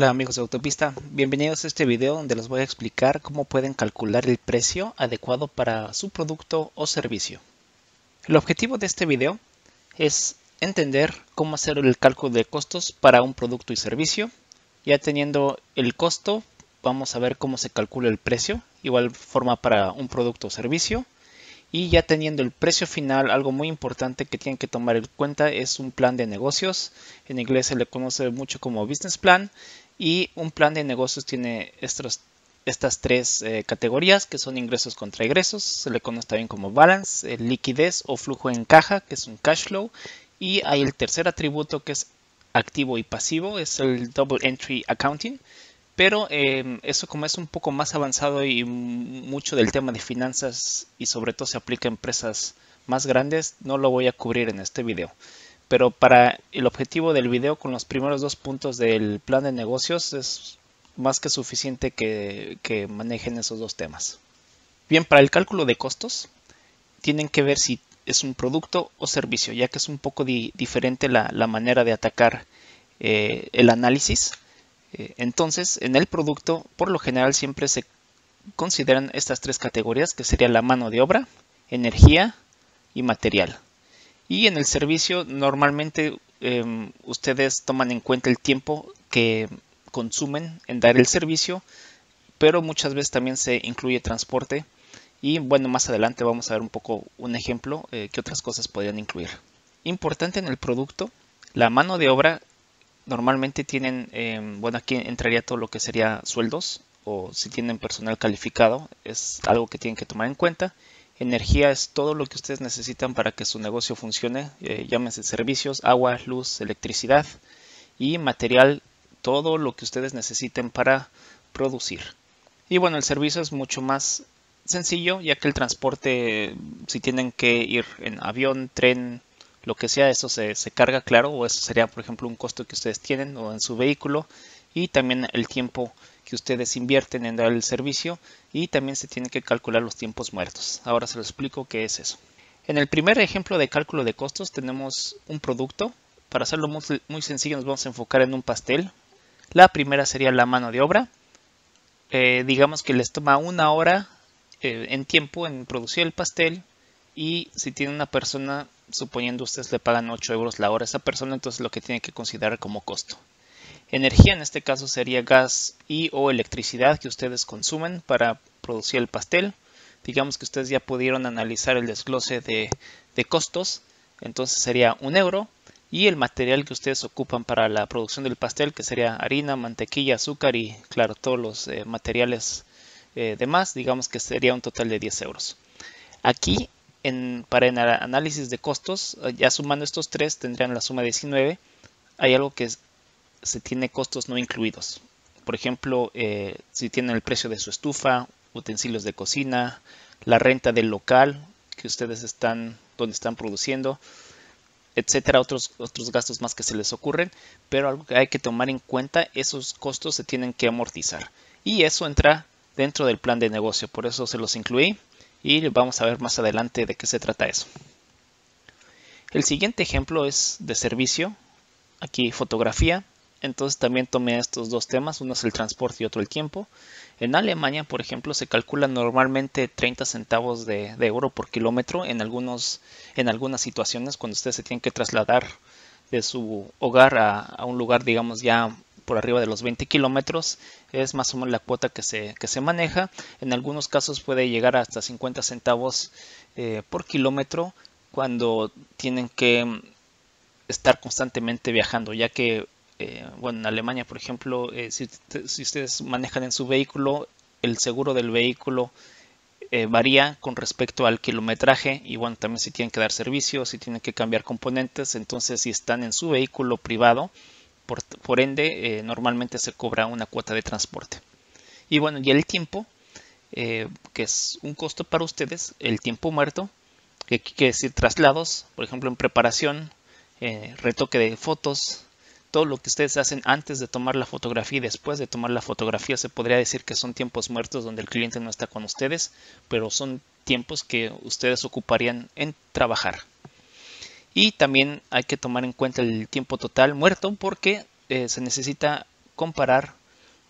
Hola amigos de Autopista, bienvenidos a este video donde les voy a explicar cómo pueden calcular el precio adecuado para su producto o servicio. El objetivo de este video es entender cómo hacer el cálculo de costos para un producto y servicio. Ya teniendo el costo, vamos a ver cómo se calcula el precio, igual forma para un producto o servicio. Y ya teniendo el precio final, algo muy importante que tienen que tomar en cuenta es un plan de negocios. En inglés se le conoce mucho como business plan. Y un plan de negocios tiene estas tres categorías que son ingresos contra egresos. Se le conoce también como balance, liquidez o flujo en caja, que es un cash flow. Y hay el tercer atributo que es activo y pasivo, es el double entry accounting. Pero eso como es un poco más avanzado y mucho del tema de finanzas y sobre todo se aplica a empresas más grandes, no lo voy a cubrir en este video. Pero para el objetivo del video con los primeros dos puntos del plan de negocios es más que suficiente que manejen esos dos temas. Bien, para el cálculo de costos tienen que ver si es un producto o servicio, ya que es un poco diferente la manera de atacar el análisis. Entonces, en el producto, por lo general, siempre se consideran estas tres categorías, que sería la mano de obra, energía y material. Y en el servicio, normalmente ustedes toman en cuenta el tiempo que consumen en dar el servicio, pero muchas veces también se incluye transporte. Y bueno, más adelante vamos a ver un poco un ejemplo que otras cosas podrían incluir. Importante en el producto, la mano de obra. Normalmente tienen, bueno, aquí entraría todo lo que sería sueldos o si tienen personal calificado, es algo que tienen que tomar en cuenta. Energía es todo lo que ustedes necesitan para que su negocio funcione, llámense servicios, agua, luz, electricidad y material, todo lo que ustedes necesiten para producir. Y bueno, el servicio es mucho más sencillo, ya que el transporte, si tienen que ir en avión, tren, lo que sea, eso se carga, claro, o eso sería, por ejemplo, un costo que ustedes tienen o en su vehículo, y también el tiempo que ustedes invierten en dar el servicio, y también se tienen que calcular los tiempos muertos. Ahora se lo explico qué es eso. En el primer ejemplo de cálculo de costos tenemos un producto. Para hacerlo muy sencillo nos vamos a enfocar en un pastel. La primera sería la mano de obra. Digamos que les toma una hora en tiempo en producir el pastel, y si tiene una persona, suponiendo ustedes le pagan 8 euros la hora a esa persona, entonces lo que tiene que considerar como costo. Energía en este caso sería gas y o electricidad que ustedes consumen para producir el pastel. Digamos que ustedes ya pudieron analizar el desglose de costos, entonces sería 1 euro. Y el material que ustedes ocupan para la producción del pastel, que sería harina, mantequilla, azúcar y claro, todos los materiales demás, digamos que sería un total de 10 euros. Aquí, para el análisis de costos, ya sumando estos tres, tendrían la suma de 19. Hay algo que se tiene costos no incluidos. Por ejemplo, si tienen el precio de su estufa, utensilios de cocina, la renta del local que ustedes donde están produciendo, etcétera, otros gastos más que se les ocurren, pero algo que hay que tomar en cuenta, esos costos se tienen que amortizar. Y eso entra dentro del plan de negocio, por eso se los incluí. Y vamos a ver más adelante de qué se trata eso. El siguiente ejemplo es de servicio. Aquí fotografía. Entonces también tomé estos dos temas. Uno es el transporte y otro el tiempo. En Alemania, por ejemplo, se calcula normalmente 30 centavos de euro por kilómetro en algunas situaciones cuando ustedes se tienen que trasladar de su hogar a un lugar, digamos, ya por arriba de los 20 kilómetros, es más o menos la cuota que se maneja. En algunos casos puede llegar hasta 50 centavos por kilómetro cuando tienen que estar constantemente viajando, ya que, bueno, en Alemania, por ejemplo, si ustedes manejan en su vehículo, el seguro del vehículo varía con respecto al kilometraje y bueno, también si tienen que dar servicios, si tienen que cambiar componentes, entonces si están en su vehículo privado, por ende, normalmente se cobra una cuota de transporte. Y bueno, y el tiempo, que es un costo para ustedes, el tiempo muerto, que quiere decir traslados, por ejemplo, en preparación, retoque de fotos, todo lo que ustedes hacen antes de tomar la fotografía y después de tomar la fotografía, se podría decir que son tiempos muertos donde el cliente no está con ustedes, pero son tiempos que ustedes ocuparían en trabajar. Y también hay que tomar en cuenta el tiempo total muerto porque se necesita comparar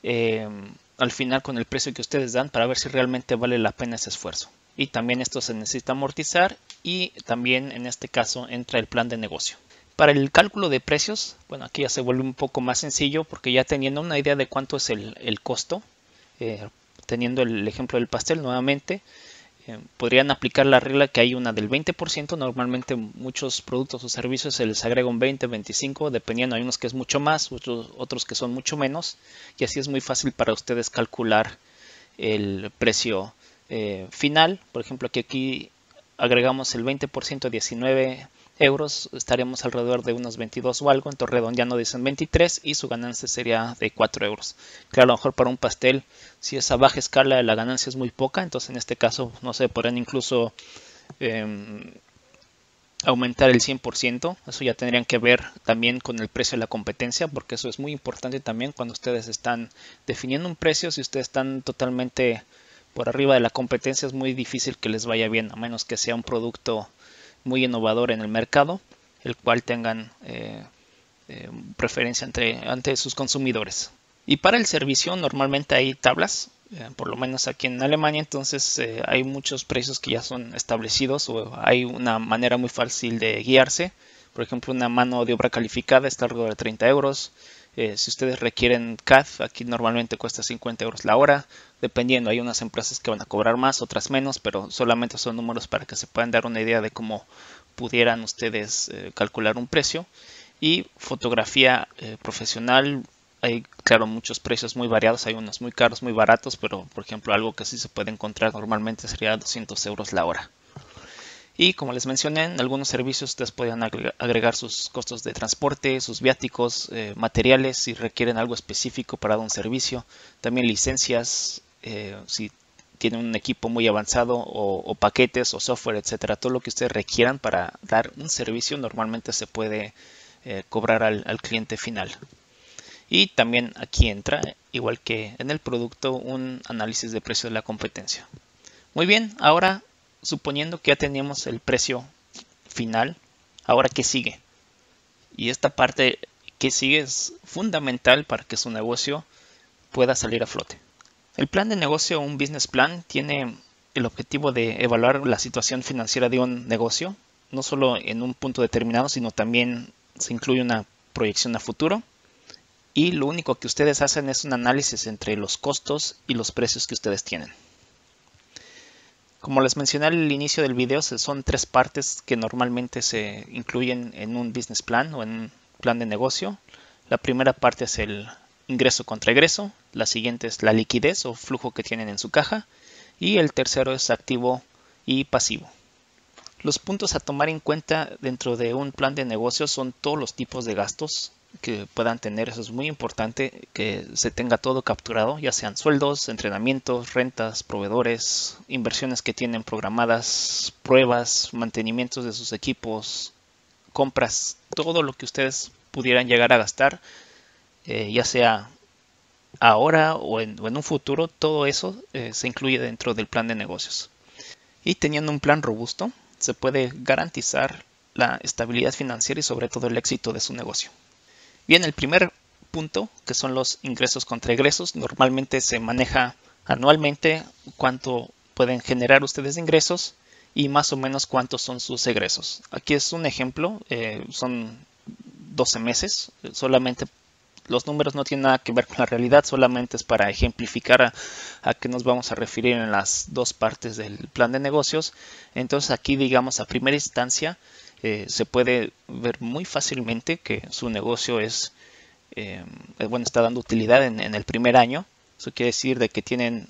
al final con el precio que ustedes dan para ver si realmente vale la pena ese esfuerzo. Y también esto se necesita amortizar y también en este caso entra el plan de negocio. Para el cálculo de precios, bueno, aquí ya se vuelve un poco más sencillo porque ya teniendo una idea de cuánto es el costo, teniendo el ejemplo del pastel nuevamente, podrían aplicar la regla que hay una del 20%. Normalmente muchos productos o servicios se les agrega un 20, 25, dependiendo. Hay unos que es mucho más, otros que son mucho menos. Y así es muy fácil para ustedes calcular el precio final. Por ejemplo, aquí agregamos el 20%, 19 euros, estaremos alrededor de unos 22 o algo, entonces redondeando dicen 23 y su ganancia sería de 4 euros. Claro, a lo mejor para un pastel, si es a baja escala, la ganancia es muy poca, entonces en este caso, no sé, podrían incluso aumentar el 100%, eso ya tendrían que ver también con el precio de la competencia, porque eso es muy importante también cuando ustedes están definiendo un precio. Si ustedes están totalmente por arriba de la competencia, es muy difícil que les vaya bien, a menos que sea un producto muy innovador en el mercado, el cual tengan preferencia ante sus consumidores. Y para el servicio normalmente hay tablas, por lo menos aquí en Alemania, entonces hay muchos precios que ya son establecidos o hay una manera muy fácil de guiarse. Por ejemplo, una mano de obra calificada está alrededor de 30 euros. Si ustedes requieren CAD, aquí normalmente cuesta 50 euros la hora, dependiendo. Hay unas empresas que van a cobrar más, otras menos, pero solamente son números para que se puedan dar una idea de cómo pudieran ustedes calcular un precio. Y fotografía profesional, hay claro muchos precios muy variados, hay unos muy caros, muy baratos, pero por ejemplo algo que sí se puede encontrar normalmente sería 200 euros la hora. Y como les mencioné, en algunos servicios ustedes pueden agregar sus costos de transporte, sus viáticos, materiales si requieren algo específico para dar un servicio, también licencias, si tienen un equipo muy avanzado o paquetes o software, etcétera. Todo lo que ustedes requieran para dar un servicio normalmente se puede cobrar al cliente final. Y también aquí entra, igual que en el producto, un análisis de precio de la competencia. Muy bien, ahora suponiendo que ya teníamos el precio final, ahora ¿qué sigue? Y esta parte que sigue es fundamental para que su negocio pueda salir a flote. El plan de negocio o un business plan tiene el objetivo de evaluar la situación financiera de un negocio, no solo en un punto determinado, sino también se incluye una proyección a futuro. Y lo único que ustedes hacen es un análisis entre los costos y los precios que ustedes tienen. Como les mencioné al inicio del video, son tres partes que normalmente se incluyen en un business plan o en un plan de negocio. La primera parte es el ingreso contra egreso, la siguiente es la liquidez o flujo que tienen en su caja y el tercero es activo y pasivo. Los puntos a tomar en cuenta dentro de un plan de negocio son todos los tipos de gastos que puedan tener. Eso es muy importante, que se tenga todo capturado, ya sean sueldos, entrenamientos, rentas, proveedores, inversiones que tienen programadas, pruebas, mantenimientos de sus equipos, compras, todo lo que ustedes pudieran llegar a gastar, ya sea ahora o en un futuro, todo eso se incluye dentro del plan de negocios. Y teniendo un plan robusto, se puede garantizar la estabilidad financiera y sobre todo el éxito de su negocio. Bien, el primer punto, que son los ingresos contra egresos, normalmente se maneja anualmente cuánto pueden generar ustedes de ingresos y más o menos cuántos son sus egresos. Aquí es un ejemplo, son 12 meses, solamente los números no tienen nada que ver con la realidad, solamente es para ejemplificar a qué nos vamos a referir en las dos partes del plan de negocios. Entonces aquí, digamos, a primera instancia se puede ver muy fácilmente que su negocio está dando utilidad en el primer año. Eso quiere decir de que tienen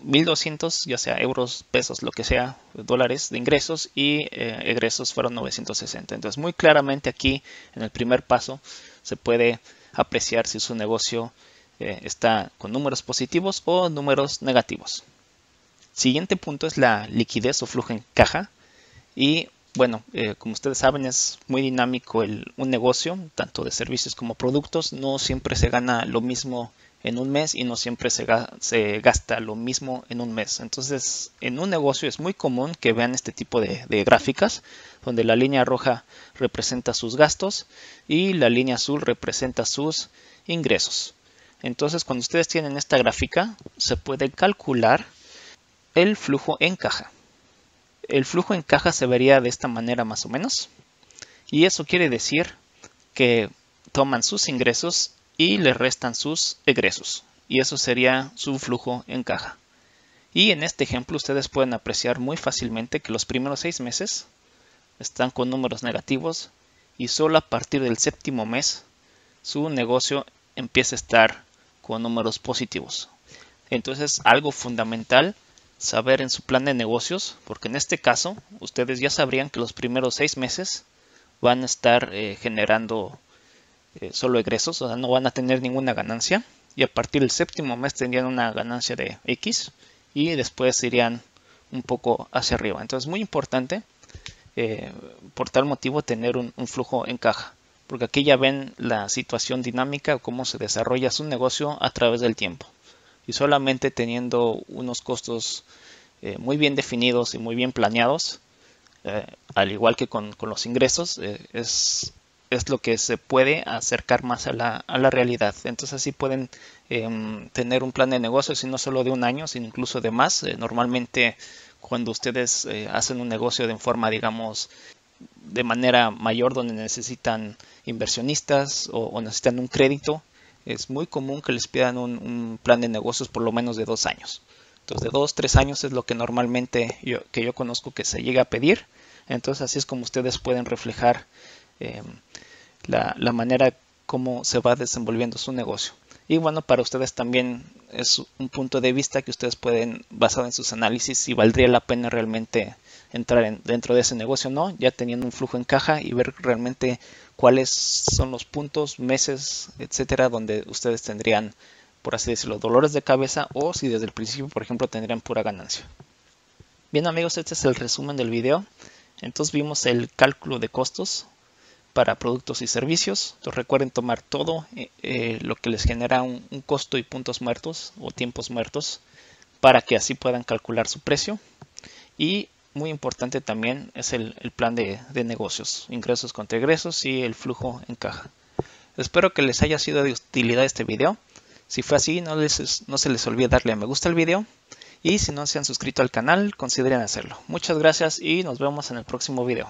1.200, ya sea euros, pesos, lo que sea, dólares de ingresos y egresos fueron 960. Entonces muy claramente aquí en el primer paso se puede apreciar si su negocio está con números positivos o números negativos. Siguiente punto es la liquidez o flujo en caja. Y bueno, como ustedes saben, es muy dinámico un negocio, tanto de servicios como productos. No siempre se gana lo mismo en un mes y no siempre se gasta lo mismo en un mes. Entonces, en un negocio es muy común que vean este tipo de gráficas, donde la línea roja representa sus gastos y la línea azul representa sus ingresos. Entonces, cuando ustedes tienen esta gráfica, se puede calcular el flujo en caja. El flujo en caja se vería de esta manera más o menos, y eso quiere decir que toman sus ingresos y le restan sus egresos, y eso sería su flujo en caja. Y en este ejemplo ustedes pueden apreciar muy fácilmente que los primeros 6 meses están con números negativos y solo a partir del séptimo mes su negocio empieza a estar con números positivos. Entonces, algo fundamental saber en su plan de negocios, porque en este caso ustedes ya sabrían que los primeros 6 meses van a estar generando solo egresos, o sea, no van a tener ninguna ganancia, y a partir del séptimo mes tendrían una ganancia de X y después irían un poco hacia arriba. Entonces es muy importante por tal motivo tener un flujo en caja, porque aquí ya ven la situación dinámica, cómo se desarrolla su negocio a través del tiempo, y solamente teniendo unos costos muy bien definidos y muy bien planeados, al igual que con los ingresos, es lo que se puede acercar más a la realidad. Entonces así pueden tener un plan de negocios, y no solo de un año, sino incluso de más. Normalmente cuando ustedes hacen un negocio de forma, digamos, de manera mayor, donde necesitan inversionistas o necesitan un crédito, es muy común que les pidan un plan de negocios por lo menos de 2 años. Entonces de 2-3 años es lo que normalmente yo conozco que se llega a pedir. Entonces así es como ustedes pueden reflejar la manera como se va desenvolviendo su negocio. Y bueno, para ustedes también es un punto de vista que ustedes pueden, basado en sus análisis, si valdría la pena realmente entrar dentro de ese negocio o no, ya teniendo un flujo en caja, y ver realmente cuáles son los puntos, meses, etcétera, donde ustedes tendrían, por así decirlo, dolores de cabeza, o si desde el principio, por ejemplo, tendrían pura ganancia. Bien amigos, este es el resumen del video. Entonces vimos el cálculo de costos para productos y servicios. Entonces recuerden tomar todo lo que les genera un costo y puntos muertos o tiempos muertos, para que así puedan calcular su precio. Y muy importante también es el plan de negocios, ingresos contra egresos y el flujo en caja. Espero que les haya sido de utilidad este video. Si fue así, no se les olvide darle a me gusta al video, y si no se han suscrito al canal, consideren hacerlo. Muchas gracias y nos vemos en el próximo video.